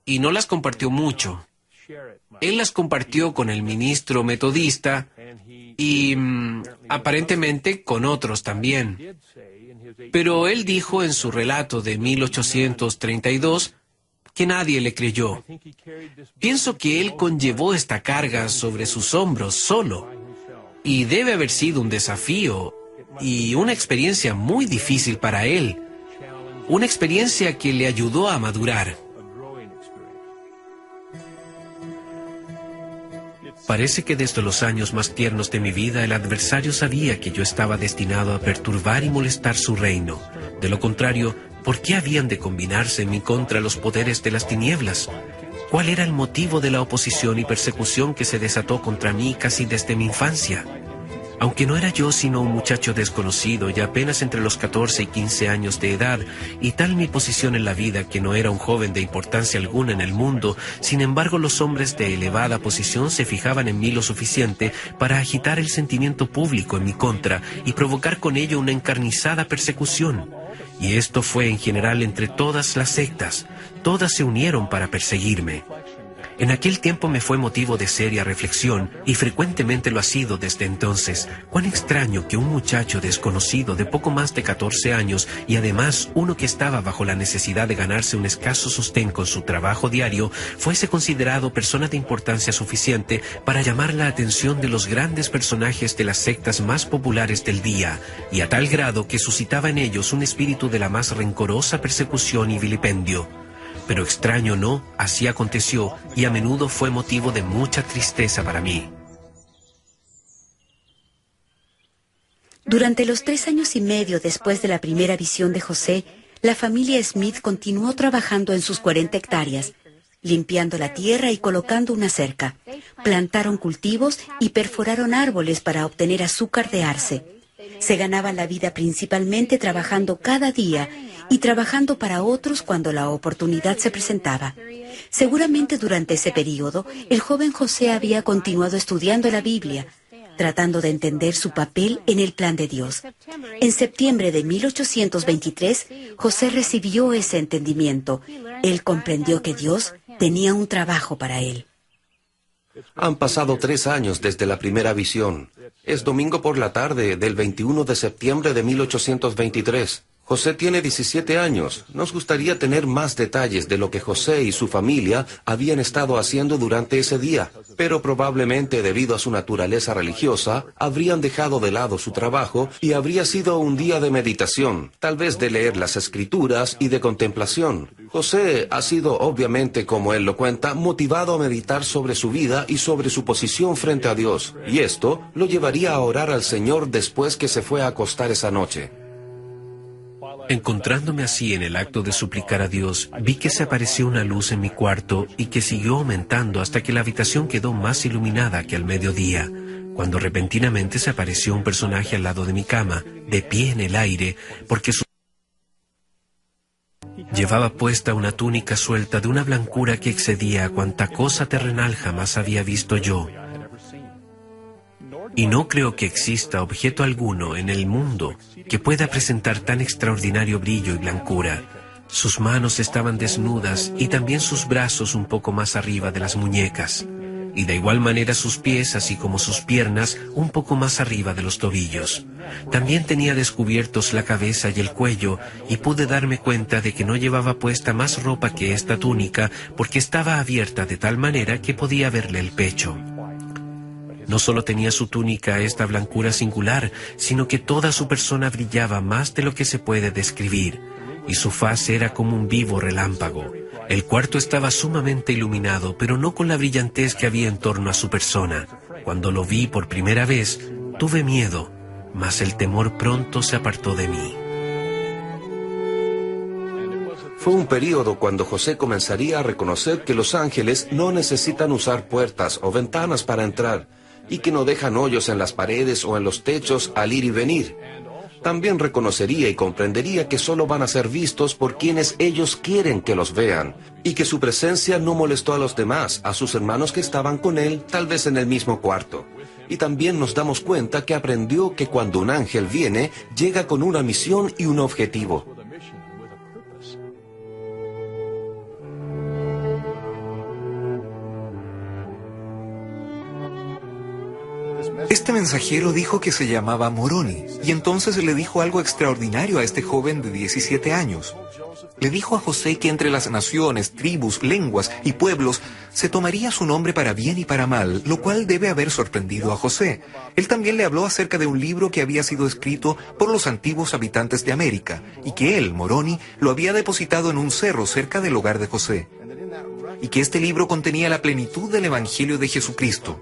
y no las compartió mucho. Él las compartió con el ministro metodista y aparentemente con otros también. Pero él dijo en su relato de 1832 que nadie le creyó. Pienso que él conllevó esta carga sobre sus hombros solo. Y debe haber sido un desafío y una experiencia muy difícil para él. Una experiencia que le ayudó a madurar. Parece que desde los años más tiernos de mi vida el adversario sabía que yo estaba destinado a perturbar y molestar su reino. De lo contrario, ¿por qué habían de combinarse en mi contra los poderes de las tinieblas? ¿Cuál era el motivo de la oposición y persecución que se desató contra mí casi desde mi infancia? Aunque no era yo sino un muchacho desconocido y apenas entre los 14 y 15 años de edad, y tal mi posición en la vida que no era un joven de importancia alguna en el mundo, sin embargo los hombres de elevada posición se fijaban en mí lo suficiente para agitar el sentimiento público en mi contra y provocar con ello una encarnizada persecución. Y esto fue en general entre todas las sectas. Todas se unieron para perseguirme. En aquel tiempo me fue motivo de seria reflexión, y frecuentemente lo ha sido desde entonces. Cuán extraño que un muchacho desconocido de poco más de 14 años, y además uno que estaba bajo la necesidad de ganarse un escaso sostén con su trabajo diario, fuese considerado persona de importancia suficiente para llamar la atención de los grandes personajes de las sectas más populares del día, y a tal grado que suscitaba en ellos un espíritu de la más rencorosa persecución y vilipendio. Pero extraño no, así aconteció, y a menudo fue motivo de mucha tristeza para mí. Durante los 3 años y medio después de la primera visión de José, la familia Smith continuó trabajando en sus 40 hectáreas, limpiando la tierra y colocando una cerca. Plantaron cultivos y perforaron árboles para obtener azúcar de arce. Se ganaban la vida principalmente trabajando cada día y trabajando para otros cuando la oportunidad se presentaba. Seguramente durante ese período, el joven José había continuado estudiando la Biblia, tratando de entender su papel en el plan de Dios. En septiembre de 1823, José recibió ese entendimiento. Él comprendió que Dios tenía un trabajo para él. Han pasado 3 años desde la primera visión. Es domingo por la tarde del 21 de septiembre de 1823. José tiene 17 años. Nos gustaría tener más detalles de lo que José y su familia habían estado haciendo durante ese día, pero probablemente debido a su naturaleza religiosa, habrían dejado de lado su trabajo y habría sido un día de meditación, tal vez de leer las escrituras y de contemplación. José ha sido, obviamente, como él lo cuenta, motivado a meditar sobre su vida y sobre su posición frente a Dios, y esto lo llevaría a orar al Señor después que se fue a acostar esa noche. Encontrándome así en el acto de suplicar a Dios, vi que se apareció una luz en mi cuarto y que siguió aumentando hasta que la habitación quedó más iluminada que al mediodía, cuando repentinamente se apareció un personaje al lado de mi cama, de pie en el aire, porque llevaba puesta una túnica suelta de una blancura que excedía a cuanta cosa terrenal jamás había visto yo. Y no creo que exista objeto alguno en el mundo que pueda presentar tan extraordinario brillo y blancura. Sus manos estaban desnudas y también sus brazos un poco más arriba de las muñecas, y de igual manera sus pies, así como sus piernas, un poco más arriba de los tobillos. También tenía descubiertos la cabeza y el cuello, y pude darme cuenta de que no llevaba puesta más ropa que esta túnica, porque estaba abierta de tal manera que podía verle el pecho. No solo tenía su túnica esta blancura singular, sino que toda su persona brillaba más de lo que se puede describir, y su faz era como un vivo relámpago. El cuarto estaba sumamente iluminado, pero no con la brillantez que había en torno a su persona. Cuando lo vi por primera vez, tuve miedo, mas el temor pronto se apartó de mí. Fue un período cuando José comenzaría a reconocer que los ángeles no necesitan usar puertas o ventanas para entrar, y que no dejan hoyos en las paredes o en los techos al ir y venir. También reconocería y comprendería que solo van a ser vistos por quienes ellos quieren que los vean, y que su presencia no molestó a los demás, a sus hermanos que estaban con él, tal vez en el mismo cuarto. Y también nos damos cuenta que aprendió que cuando un ángel viene, llega con una misión y un objetivo. Este mensajero dijo que se llamaba Moroni, y entonces le dijo algo extraordinario a este joven de 17 años. Le dijo a José que entre las naciones, tribus, lenguas y pueblos se tomaría su nombre para bien y para mal, lo cual debe haber sorprendido a José. Él también le habló acerca de un libro que había sido escrito por los antiguos habitantes de América, y que él, Moroni, lo había depositado en un cerro cerca del hogar de José, y que este libro contenía la plenitud del Evangelio de Jesucristo.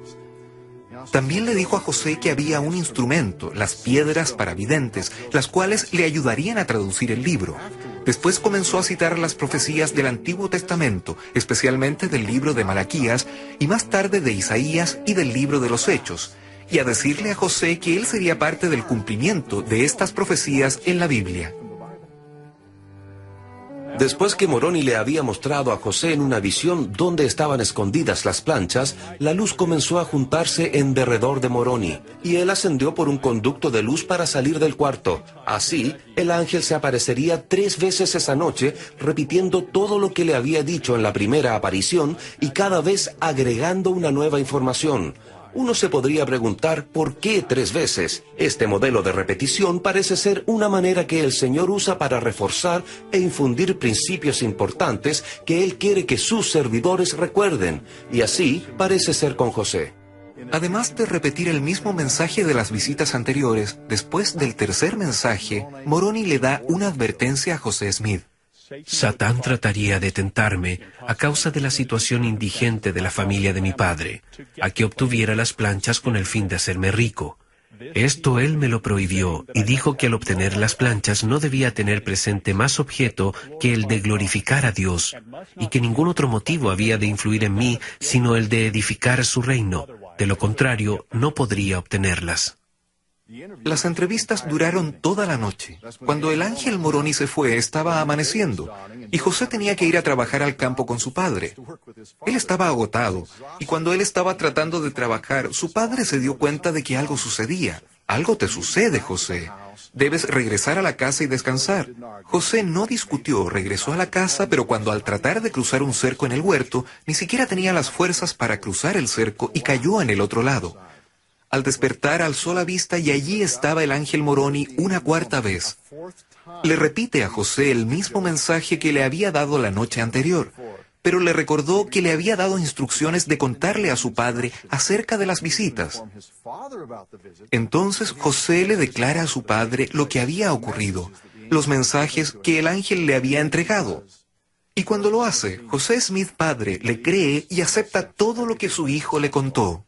También le dijo a José que había un instrumento, las piedras para videntes, las cuales le ayudarían a traducir el libro. Después comenzó a citar las profecías del Antiguo Testamento, especialmente del libro de Malaquías, y más tarde de Isaías y del libro de los Hechos, y a decirle a José que él sería parte del cumplimiento de estas profecías en la Biblia. Después que Moroni le había mostrado a José en una visión dónde estaban escondidas las planchas, la luz comenzó a juntarse en derredor de Moroni, y él ascendió por un conducto de luz para salir del cuarto. Así, el ángel se aparecería 3 veces esa noche, repitiendo todo lo que le había dicho en la primera aparición, y cada vez agregando una nueva información. Uno se podría preguntar ¿por qué 3 veces? Este modelo de repetición parece ser una manera que el Señor usa para reforzar e infundir principios importantes que Él quiere que sus servidores recuerden, y así parece ser con José. Además de repetir el mismo mensaje de las visitas anteriores, después del tercer mensaje, Moroni le da una advertencia a José Smith. Satán trataría de tentarme a causa de la situación indigente de la familia de mi padre, a que obtuviera las planchas con el fin de hacerme rico. Esto él me lo prohibió y dijo que al obtener las planchas no debía tener presente más objeto que el de glorificar a Dios, y que ningún otro motivo había de influir en mí sino el de edificar su reino. De lo contrario, no podría obtenerlas. Las entrevistas duraron toda la noche. Cuando el ángel Moroni se fue, estaba amaneciendo, y José tenía que ir a trabajar al campo con su padre. Él estaba agotado, y cuando él estaba tratando de trabajar, su padre se dio cuenta de que algo sucedía. Algo te sucede, José. Debes regresar a la casa y descansar. José no discutió, regresó a la casa, pero cuando al tratar de cruzar un cerco en el huerto, ni siquiera tenía las fuerzas para cruzar el cerco y cayó en el otro lado. Al despertar alzó la vista y allí estaba el ángel Moroni una cuarta vez. Le repite a José el mismo mensaje que le había dado la noche anterior, pero le recordó que le había dado instrucciones de contarle a su padre acerca de las visitas. Entonces José le declara a su padre lo que había ocurrido, los mensajes que el ángel le había entregado. Y cuando lo hace, José Smith padre le cree y acepta todo lo que su hijo le contó.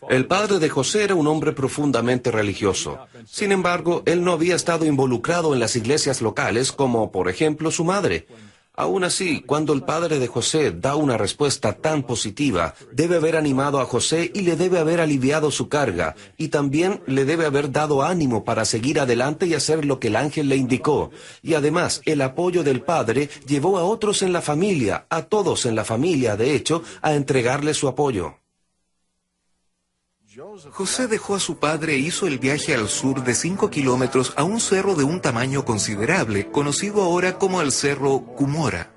El padre de José era un hombre profundamente religioso. Sin embargo, él no había estado involucrado en las iglesias locales como, por ejemplo, su madre. Aún así, cuando el padre de José da una respuesta tan positiva, debe haber animado a José y le debe haber aliviado su carga, y también le debe haber dado ánimo para seguir adelante y hacer lo que el ángel le indicó. Y además, el apoyo del padre llevó a otros en la familia, a todos en la familia, de hecho, a entregarle su apoyo. José dejó a su padre e hizo el viaje al sur de 5 kilómetros a un cerro de un tamaño considerable, conocido ahora como el Cerro Cumora.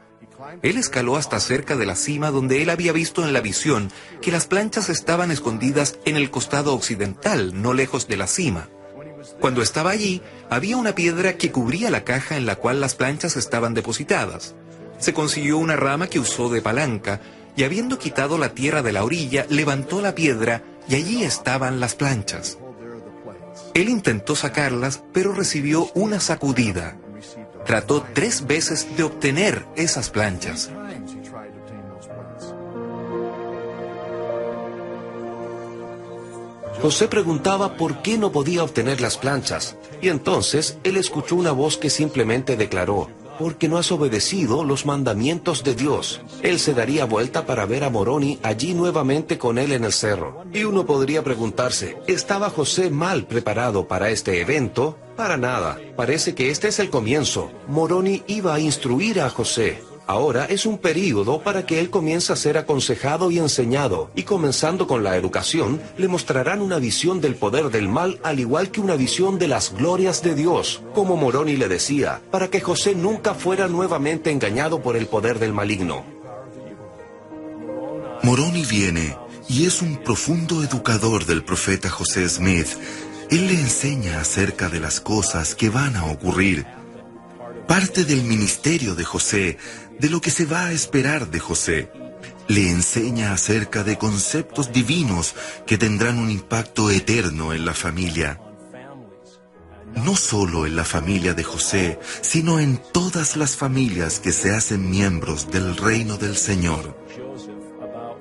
Él escaló hasta cerca de la cima donde él había visto en la visión que las planchas estaban escondidas en el costado occidental, no lejos de la cima. Cuando estaba allí, había una piedra que cubría la caja en la cual las planchas estaban depositadas. Se consiguió una rama que usó de palanca, y habiendo quitado la tierra de la orilla, levantó la piedra y allí estaban las planchas. Él intentó sacarlas, pero recibió una sacudida. Trató 3 veces de obtener esas planchas. José preguntaba por qué no podía obtener las planchas, y entonces él escuchó una voz que simplemente declaró: porque no has obedecido los mandamientos de Dios. Él se daría vuelta para ver a Moroni allí nuevamente con él en el cerro. Y uno podría preguntarse, ¿estaba José mal preparado para este evento? Para nada. Parece que este es el comienzo. Moroni iba a instruir a José. Ahora es un período para que él comience a ser aconsejado y enseñado, y comenzando con la educación, le mostrarán una visión del poder del mal, al igual que una visión de las glorias de Dios, como Moroni le decía, para que José nunca fuera nuevamente engañado por el poder del maligno. Moroni viene y es un profundo educador del profeta José Smith. Él le enseña acerca de las cosas que van a ocurrir. Parte del ministerio de José, de lo que se va a esperar de José. Le enseña acerca de conceptos divinos que tendrán un impacto eterno en la familia. No solo en la familia de José, sino en todas las familias que se hacen miembros del reino del Señor.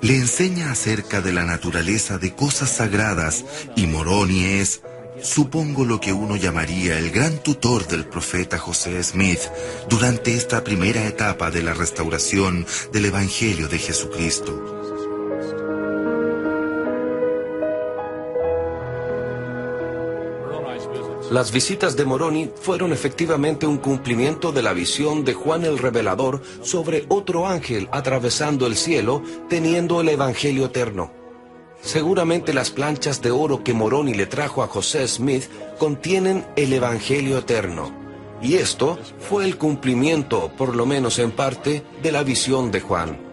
Le enseña acerca de la naturaleza de cosas sagradas, y Moroni es, supongo, lo que uno llamaría el gran tutor del profeta José Smith durante esta primera etapa de la restauración del Evangelio de Jesucristo. Las visitas de Moroni fueron efectivamente un cumplimiento de la visión de Juan el Revelador sobre otro ángel atravesando el cielo, teniendo el Evangelio eterno. Seguramente las planchas de oro que Moroni le trajo a José Smith contienen el Evangelio eterno. Y esto fue el cumplimiento, por lo menos en parte, de la visión de Juan.